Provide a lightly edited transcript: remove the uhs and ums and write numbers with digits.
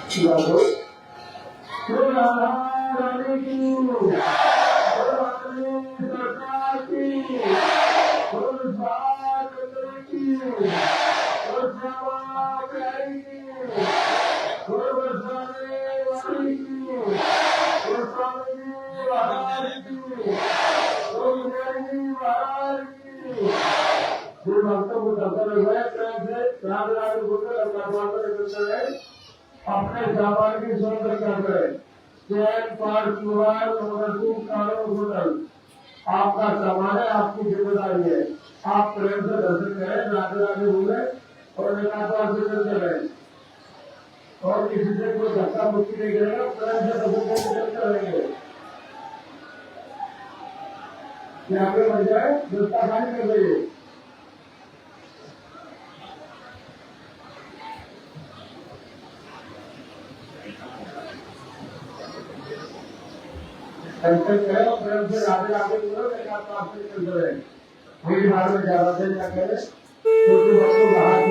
बोलो श्री राधा रानी की, रानी सरकार की, चंद्र की, श्यामा प्यारी की, स्वामी वाली की, स्वामी महाराज की, महाराज की। जो भक्तों को दर्शन हुए प्रेम से राधे राधे बोलकर अपना स्वागत करते हैं। अपने जापान की सुंदर करते हैं। चैन पार्क मोबाइल कानून होटल आपका सामान है, आपकी जिम्मेदारी है। आप प्रेम से दर्शन करें, राधे राधे बोले और निराकार से चलते रहे और किसी से कोई धक्का मुक्की नहीं करेगा। प्रेम से दर्शन करते रहेंगे। यहाँ पे बन जाए दस्ता खाली कर देंगे। प्रेम से राधे राधे बोलो, लेकिन आप चलते रहे। मेरी बात में ज्यादा से क्या करें, क्योंकि बच्चों का हाथ